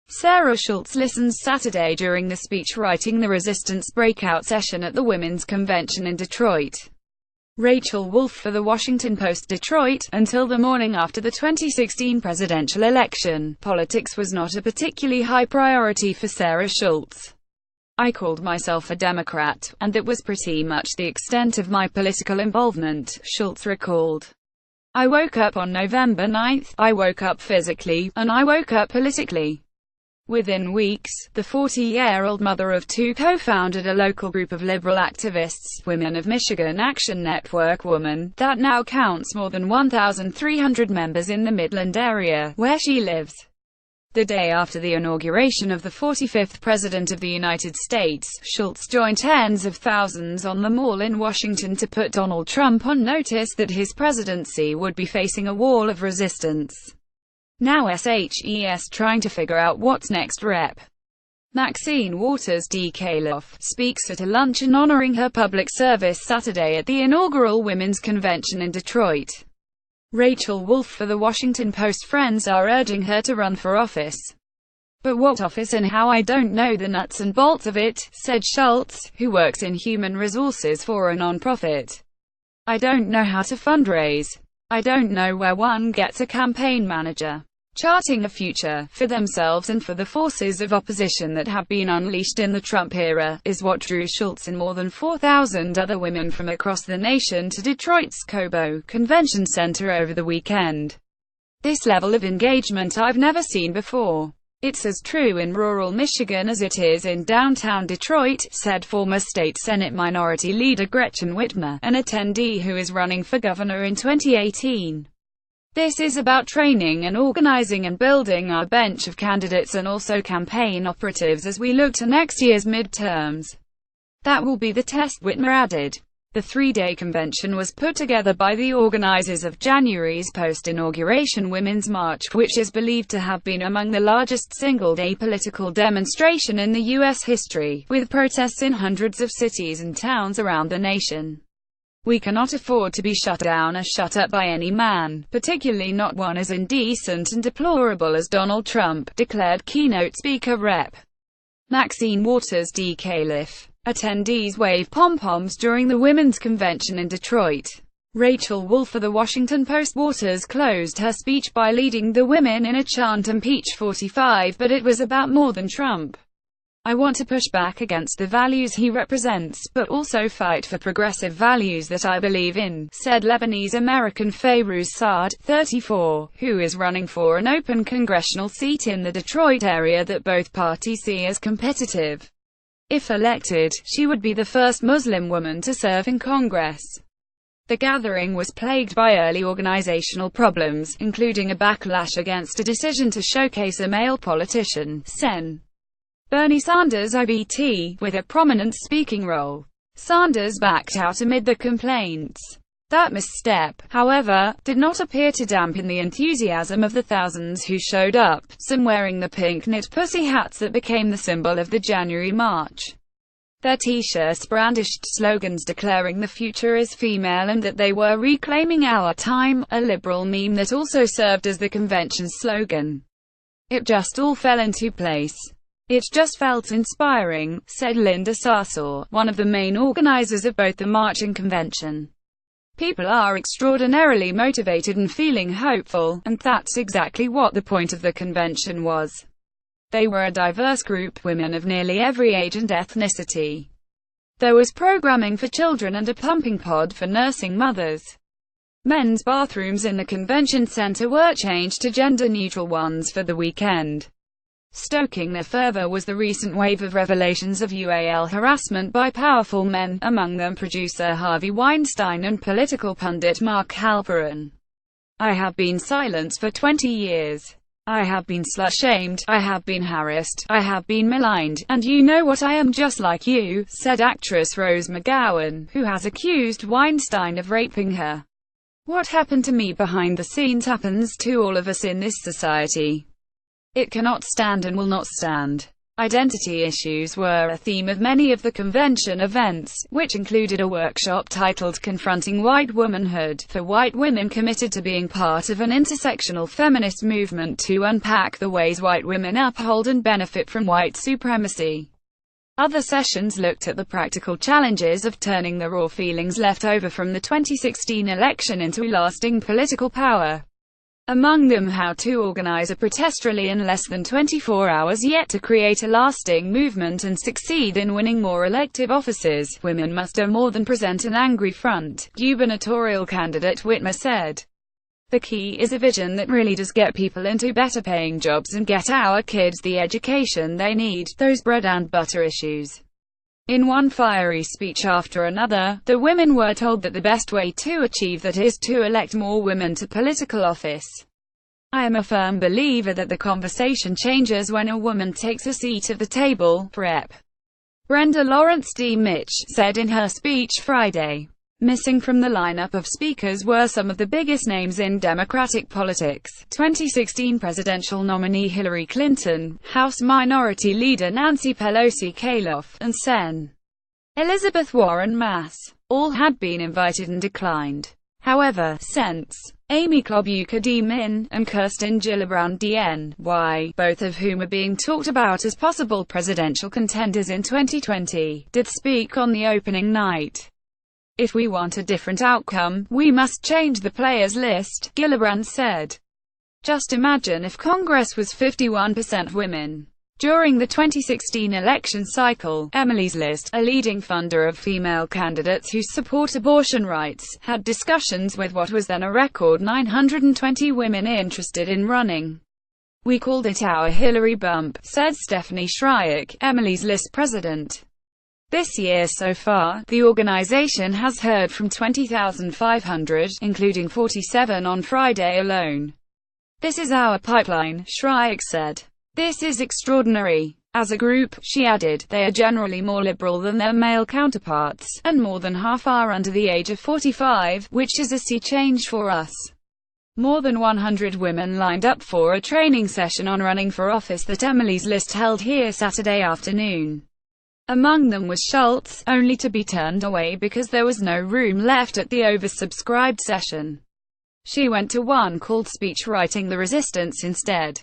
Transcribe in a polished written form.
Sarah Schulz listens Saturday during the Speechwriting the Resistance breakout session at the Women's Convention in Detroit. Rachel Woolf for The Washington Post. Detroit. Until the morning after the 2016 presidential election, politics was not a particularly high priority for Sarah Schulz. I called myself a Democrat, and that was pretty much the extent of my political involvement, Schulz recalled. I woke up on November 9. I woke up physically, and I woke up politically. Within weeks, the 40-year-old mother of two co-founded a local group of liberal activists, Women of Michigan Action Network Woman, that now counts more than 1,300 members in the Midland area, where she lives. The day after the inauguration of the 45th President of the United States, Schulz joined tens of thousands on the Mall in Washington to put Donald Trump on notice that his presidency would be facing a wall of resistance. Now SHES trying to figure out what's next. Rep. Maxine Waters DeCaliff speaks at a luncheon honoring her public service Saturday at the inaugural Women's Convention in Detroit. Rachel Woolf for The Washington Post. Friends are urging her to run for office. But what office and how? I don't know the nuts and bolts of it, said Schulz, who works in human resources for a nonprofit. I don't know how to fundraise. I don't know where one gets a campaign manager. Charting a future, for themselves and for the forces of opposition that have been unleashed in the Trump era, is what drew Schulz and more than 4,000 other women from across the nation to Detroit's Cobo Convention Center over the weekend. This level of engagement I've never seen before. It's as true in rural Michigan as it is in downtown Detroit, said former state Senate Minority Leader Gretchen Whitmer, an attendee who is running for governor in 2018. This is about training and organizing and building our bench of candidates and also campaign operatives as we look to next year's midterms. That will be the test, Whitmer added. The three-day convention was put together by the organizers of January's post-inauguration Women's March, which is believed to have been among the largest single-day political demonstration in the U.S. history, with protests in hundreds of cities and towns around the nation. We cannot afford to be shut down or shut up by any man, particularly not one as indecent and deplorable as Donald Trump, declared keynote speaker Rep. Maxine Waters DeCaliff. Attendees wave pom-poms during the Women's Convention in Detroit. Rachel Woolf for The Washington Post. Waters closed her speech by leading the women in a chant "Impeach 45, but it was about more than Trump. I want to push back against the values he represents, but also fight for progressive values that I believe in," said Lebanese-American Fayrouz Saad, 34, who is running for an open congressional seat in the Detroit area that both parties see as competitive. If elected, she would be the first Muslim woman to serve in Congress. The gathering was plagued by early organizational problems, including a backlash against a decision to showcase a male politician, Sen. Bernie Sanders IBT, with a prominent speaking role. Sanders backed out amid the complaints. That misstep, however, did not appear to dampen the enthusiasm of the thousands who showed up, some wearing the pink knit pussy hats that became the symbol of the January march. Their t-shirts brandished slogans declaring the future is female and that they were reclaiming our time, a liberal meme that also served as the convention's slogan. It just all fell into place. It just felt inspiring, said Linda Sarsour, one of the main organizers of both the march and convention. People are extraordinarily motivated and feeling hopeful, and that's exactly what the point of the convention was. They were a diverse group, women of nearly every age and ethnicity. There was programming for children and a pumping pod for nursing mothers. Men's bathrooms in the convention center were changed to gender-neutral ones for the weekend. Stoking their fervor was the recent wave of revelations of UAL harassment by powerful men, among them producer Harvey Weinstein and political pundit Mark Halperin. I have been silenced for 20 years. I have been slut-shamed, I have been harassed, I have been maligned, and you know what, I am just like you, said actress Rose McGowan, who has accused Weinstein of raping her. What happened to me behind the scenes happens to all of us in this society. It cannot stand and will not stand. Identity issues were a theme of many of the convention events, which included a workshop titled Confronting White Womanhood, for white women committed to being part of an intersectional feminist movement to unpack the ways white women uphold and benefit from white supremacy. Other sessions looked at the practical challenges of turning the raw feelings left over from the 2016 election into lasting political power. Among them, how to organize a protest rally in less than 24 hours yet to create a lasting movement and succeed in winning more elective offices. Women must do more than present an angry front, gubernatorial candidate Whitmer said. The key is a vision that really does get people into better paying jobs and get our kids the education they need, those bread and butter issues. In one fiery speech after another, the women were told that the best way to achieve that is to elect more women to political office. I am a firm believer that the conversation changes when a woman takes a seat at the table, Rep. Brenda Lawrence D. Mitch said in her speech Friday. Missing from the lineup of speakers were some of the biggest names in Democratic politics: 2016 presidential nominee Hillary Clinton, House Minority Leader Nancy Pelosi Kalof, and Sen. Elizabeth Warren Mass. All had been invited and declined. However, Sens. Amy Klobuchar D. Min, and Kirsten Gillibrand D.N.Y., both of whom are being talked about as possible presidential contenders in 2020, did speak on the opening night. If we want a different outcome, we must change the players list, Gillibrand said. Just imagine if Congress was 51% women. During the 2016 election cycle, Emily's List, a leading funder of female candidates who support abortion rights, had discussions with what was then a record 920 women interested in running. We called it our Hillary bump, said Stephanie Shryack, Emily's List president. This year so far, the organization has heard from 20,500, including 47 on Friday alone. This is our pipeline, Shryack said. This is extraordinary. As a group, she added, they are generally more liberal than their male counterparts, and more than half are under the age of 45, which is a sea change for us. More than 100 women lined up for a training session on running for office that Emily's List held here Saturday afternoon. Among them was Schulz, only to be turned away because there was no room left at the oversubscribed session. She went to one called Speechwriting the Resistance instead.